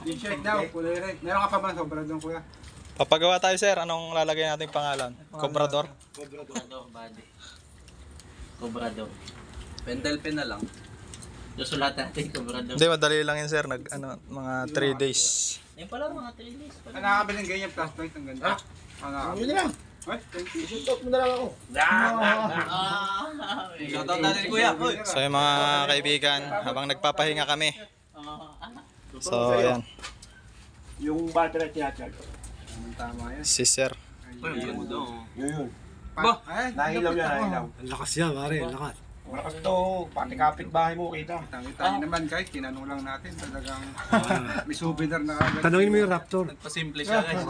T-shirt daw, kulay red. Meron ka pa ba sobradong kuya? Papagawa tayo sir, anong lalagay nating pangalan? Cobrador? Cobrador body. Cobrador. Pendel pen na lang. Susulat natin Cobrador. Hindi, madali lang yun sir, mga 3 days. Ayun pala, mga 3 days. Nakakabili ng ganyan plus point, ang ganda. Nakakabili lang. Ay, thank you. Shoot mo na lang ako. Shoutout natin kuya. So yung mga kaibigan, habang nagpapahinga kami. So ayan, Yung battery tinatcharge. Tama yan. si sir. Yun. Ay, Nahilaw yan, nahilaw. Ang lakas yan, pare, ang lakas. Malakas to, pati kapitbahay mo kita. Kita naman kahit tinanong lang natin, talagang may souvenir na agad. Tanungin mo yung Raptor. Pasimple siya guys.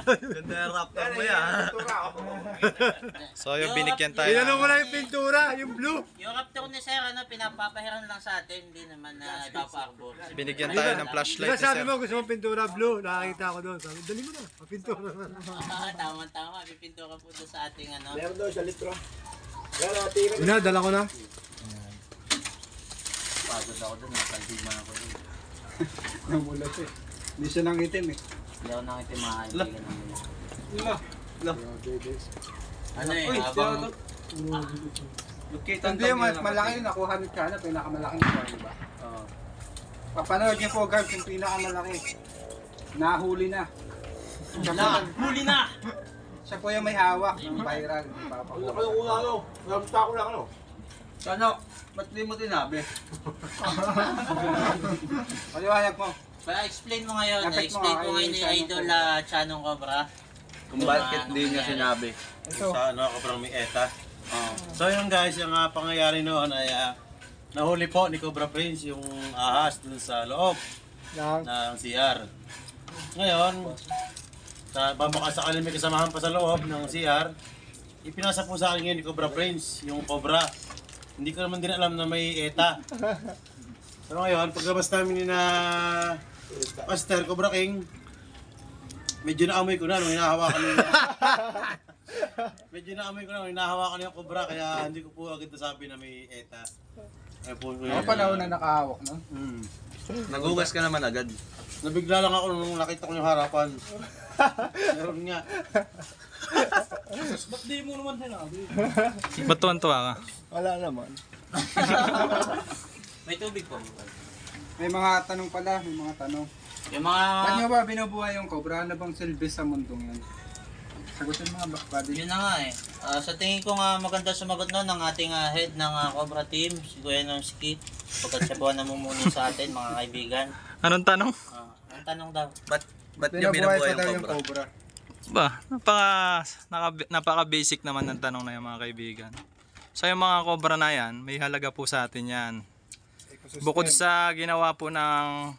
Ganda yung raptor mo yan. So yung binigyan tayo. Tinanong mo na yung pintura, yung blue. Yung Raptor ni Sir, pinapapahiran lang sa atin, hindi naman na ipapa-arbor. Binigyan tayo ng flashlight Diba ni sabi sir. mo gusto mo pintura blue, nakakita ko doon. Sabi, dali mo na, pintura na. Tama-tama, pipintura po doon sa ating ano. Meron daw sa litro. Yan, natira. Yun na, dala ko na. Pagod ako doon, nakalbima ako doon. Namulat eh. Hindi siya nangitim eh. Hindi ako nakita mga kaibigan ng mula. Lo. Ano eh, habang Hindi, malaki yun. Nakuha ni Chana, pinakamalaking square, di ba? Oo. Papanood niyo po guys, yung pinakamalaki. Nahuli na. Huli na! Siya po yung may hawak ng viral. Nabasta ko lang ano. Sana, ba't di mo tinabi? Paliwanag mo. Pa-explain mo ngayon. Lapit mo Explain nga mo ngayon ni kay Idol Chanong Cobra. Kung bakit di niya sinabi. Sa ano, Cobra may ETA. So yun guys, yung pangyayari noon ay nahuli po ni Cobra Prince yung ahas dun sa loob ng CR. Ngayon, baka sakali may kasamahan pa sa loob ng CR, ipinasa po sa akin ngayon ni Cobra Prince, yung Cobra. Hindi ko naman din alam na may ETA. So ngayon, paglabas namin ni na Master Cobra King, medyo naamoy ko na nung hinahawakan niya. Medyo naamoy ko na nung hinahawakan niya yung Cobra, kaya hindi ko po agad nasabi na may ETA. Kaya po, Ako pala na nakahawak, no? Nagugas ka naman agad. Nabigla lang ako nung nakita ko yung harapan. Meron nga. Ba't di mo naman sinabi? Ba't tuwan-tuwa ka? Wala naman. May tubig po. May mga tanong pala, may mga tanong. Yung mga... Ba't nyo ba binubuhay yung cobra? Ano bang silbi sa mundong yan? Sagutin mga buddy. Yun na nga eh. Sa tingin ko nga maganda sumagot nun ng ating head ng Cobra team, si Kuya Nomski. Pagkat siya po namumuni sa atin mga kaibigan. Anong tanong? Ang tanong daw. Ba't niya Binubuhay binubuhay pa daw yung yung cobra? Ba, napaka-basic naman ng tanong na yan mga kaibigan. So yung mga cobra na yan, may halaga po sa atin yan. Bukod sa ginawa po ng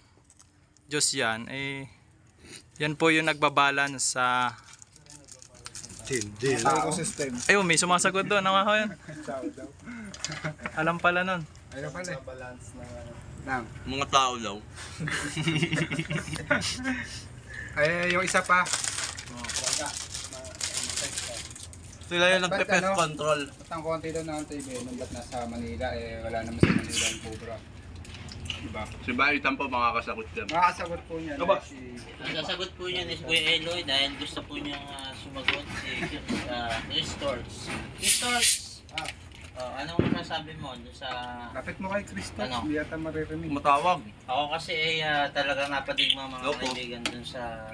Diyos yan, yan po yung nagbabalance sa ecosystem. ayun, may sumasagot doon. Ano ako yan? Alam pala nun. Ayun pala. Balance na. Mga tao daw. Ay, yung isa pa. Sila yung nagpe-pest Ano? control. Ba't ang konti daw ng TV nung ba't nasa Manila, wala naman sa Manila ang cobra. Diba? Si Baitan po makakasagot yan. Makakasagot po niya Aba. si... Ang sasagot po niya ni Kuya Eloy dahil gusto po niyang sumagot si Restores. Restores! Anong masasabi mo doon sa... Lapit mo kay Christoph, Ano? hindi yata maririnig. Matawag. Ako kasi talaga napadigma mga Opo. kaibigan doon sa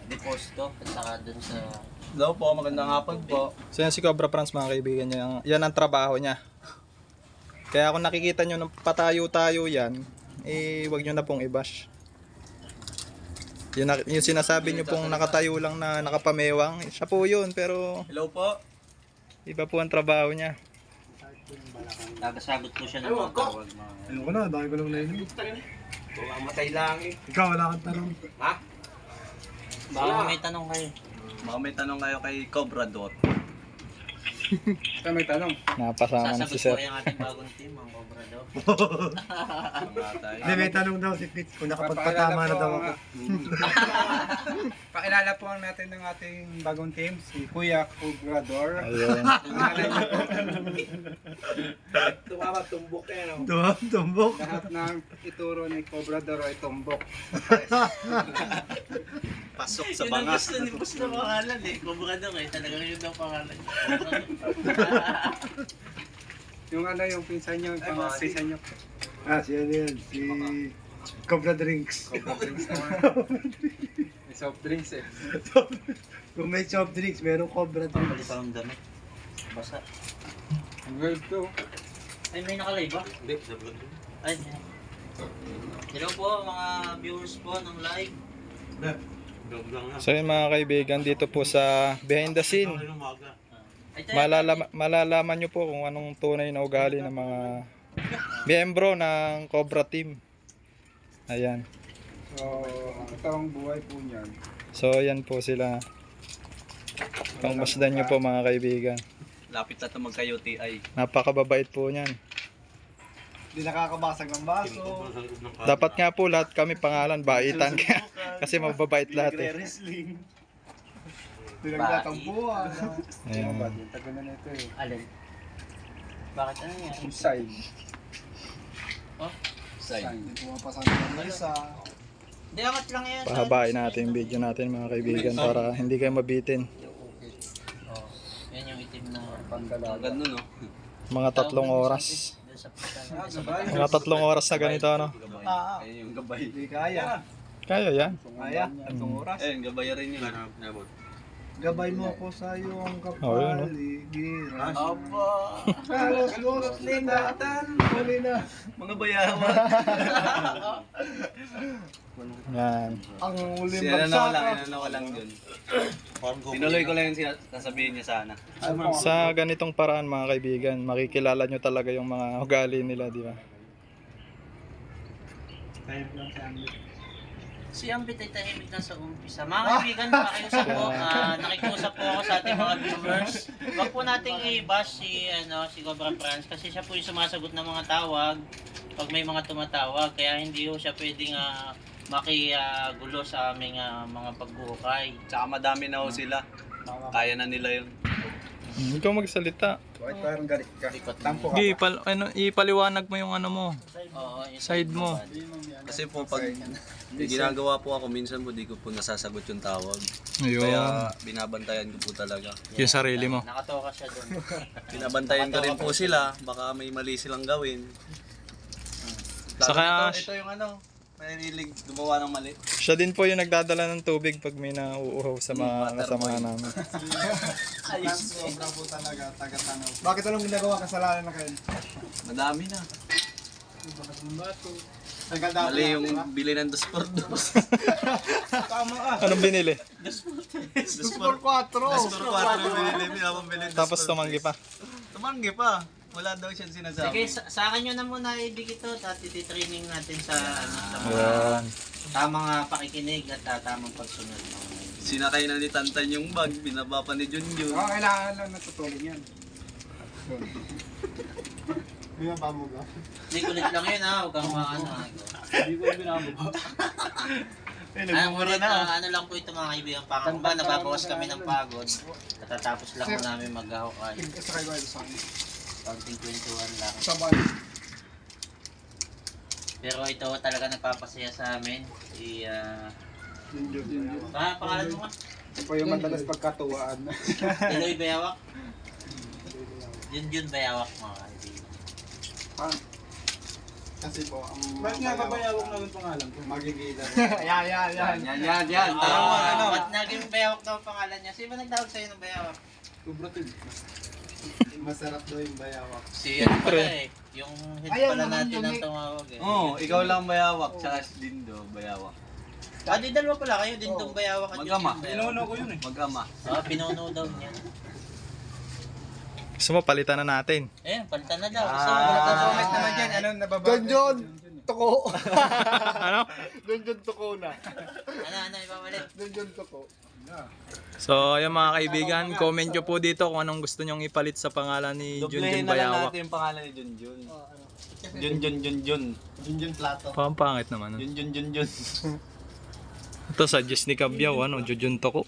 deposito at saka doon sa... Daw po, magandang hapon po. So yan si Cobra Franz mga kaibigan niya. Yan ang trabaho niya. Kaya kung nakikita nyo ng patayo-tayo yan, wag nyo na pong i-bash. Yung sinasabi nyo pong nakatayo lang na nakapamewang, siya po yun, pero Hello po. iba po ang trabaho niya. Nagasagot po siya ng mga tawag. Ayun ko na, dami ko lang nainig. Mamatay lang eh. Ikaw, wala kang tanong. Ha? Baka may tanong kayo. Baka may tanong kayo kay Cobra Dot. Ito may tanong. Napasama na si Sasagot Sir. po yung ating bagong team, ang Cobra daw. Mamatay. Hindi, may tanong daw si Fitz kung nakapagpatama na daw ako. Pakilala po natin ng ating bagong team, si Kuya Cobrador. Ayun. Tumama, tumbok yan. Tumbok. Lahat ng ituro ni Cobrador ay tumbok. Pasok sa Yun ang banga. gusto ni Boss na pangalan eh. Cobra daw eh. Talagang yun daw pangalan. Yung ano, yung pinsan nyo, yung pinsan nyo. Si ano yan, si Cobra Drinks. Cobra drinks naman. May soft drinks eh. Kung may soft drinks, merong Cobra Papalit Drinks. pa ng damit. Basta. Ang world to. Ay, may nakalive ba? Hindi, sa vlog. Ay, hello po mga viewers po ng live. Vlog lang na. So yun mga kaibigan, dito po sa behind the scene, Ay, malalaman nyo po kung anong tunay na ugali ng mga miyembro ng Cobra Team. Ayan. So, ito ang buhay po niyan. So yan po sila. Pangmasdan nyo po mga kaibigan. Lapit na ito magka-UTI. Napakababait po niyan. Hindi nakakabasag ng baso. Dapat nga po lahat kami pangalan baitan kasi mababait lahat eh. Wrestling. Pinagtatampuan. Ayan. Yung tagal na nito eh. Alin? Bakit ano yan? Yung sign. Sign. Pumapasan ng isa. Hindi, angat lang yan. Pahabain natin yung video natin mga kaibigan para hindi kayo mabitin. Yan yung itim na Pangdalaga. Ganun no. Mga 3 oras. Doon sa puta. Mga 3 oras na ganito, ano? Ayun yung gabay. Hindi kaya. Kaya yan. Kaya, 3 oras. Ayun, gabay rin yun. Gabay mo ako sa iyong Oh, yun, no? kapaligiran. Aba! Kalos lunas lingatan. Huli na. Mga bayawan. Yan. Ang uling Sinanong lang, bagsaka. inanong lang yun. Tinuloy ko lang yung sasabihin niya sana. Sa ganitong paraan mga kaibigan, makikilala nyo talaga yung mga ugali nila, di ba? Si Ambit ay tahimik na sa umpisa. Mga kaibigan, pakiusap po, nakikiusap po ako sa ating mga viewers. Huwag po nating i-bash si Cobra Franz kasi siya po yung sumasagot ng mga tawag pag may mga tumatawag. Kaya hindi po siya pwedeng makigulo sa aming mga pagbuhukay. Tsaka madami na ho sila. Kaya na nila yun. Ikaw magsalita. Bakit parang galit ka? Tampo ka. Sige, ipaliwanag mo yung ano mo. Oo, yung Side mo. Kasi po pag ginagawa po ako, minsan po di ko po nasasagot yung tawag. Ayun. Kaya binabantayan ko po talaga. Yung sarili mo. nakatoka siya doon. Binabantayan ko rin po sila, baka may mali silang gawin. Saka- ito yung ano, mahilig gumawa ng mali. Siya din po yung nagdadala ng tubig pag may nauuhaw sa mga kasamahan namin. Sobra po talaga, taga-tanaw. Bakit anong ginagawa kasalanan na kayo? Madami na. Taga-tanaw. Mali yung bili ng 2x2. Tama ah. Anong binili? 2x4. 2x4 yung binili, pinapabili. Tapos tumanggi pa. Tumanggi pa. Wala daw siya sinasabi. Sige, sa akin nyo na muna ibig ito at iti-training natin sa mga Yan. tamang pakikinig at tamang pagsunod. Sinakay na ni Tantan yung bag, binaba pa ni Junjun. Kailangan lang natutulog yan. Hindi yung pamuga. Hindi kulit lang yun ha, huwag kang maano. Hindi ko binababa. Ano lang po ito mga kaibigan, pangamba, nababawas kami ng pagod. Katatapos lang po namin maghahukay. Sa kayo sa akin. Konting kwentuhan lang. Sabay. Pero ito talaga nagpapasaya sa amin. Pangalan mo nga? Ito po yung madalas pagkatuwaan. Eloy Bayawak? Yun Bayawak mga kaibigan. Kasi po, ang... Ba't nga babayawag na yung pangalan ko? Magigila. Yan. Tama, ano? Ba't naging Bayawak daw ang pangalan niya? Sino ba nagtawag sa'yo ng Bayawak? Kubratid. Masarap daw yung bayawak. Si ano pala eh. Yung head pala natin ang tumawag eh. Oo, ikaw lang bayawak, tsaka si Dindo bayawak. Di dalawa pala kayo, Dindong Bayawak at Mag-ama. Bayawak. ko yun eh. Mag-ama. Pinuno daw niya. Gusto mo, palitan na natin. Palitan na daw. Comment naman dyan, ano nababa? John! Tuko! Ano? John Tuko na. Ano, ipapalit? John Tuko. So, ayun mga kaibigan, comment nyo po dito kung anong gusto nyong ipalit sa pangalan ni Junjun Doblehin na lang Bayawak. natin yung pangalan ni Junjun. Junjun Plato. Pangit naman. Junjun. Ito sa Diyos ni Kabyaw, ano, Junjun Toko.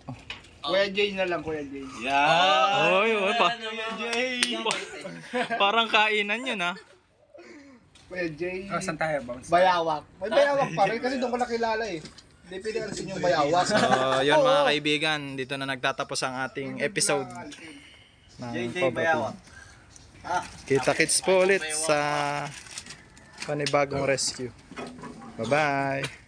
Kuya Jay na lang, Kuya Jay. Yan! Oy, parang kainan yun ha. Kuya Jay. Saan tayo ba? Bayawak. May bayawak pa rin kasi doon ko nakilala eh. Hindi pwede alisin yung bayawak. So, yun mga kaibigan, dito na nagtatapos ang ating episode ng JJ Cobra Bayawak. Team. Kita-kits po ulit sa panibagong rescue. Bye-bye!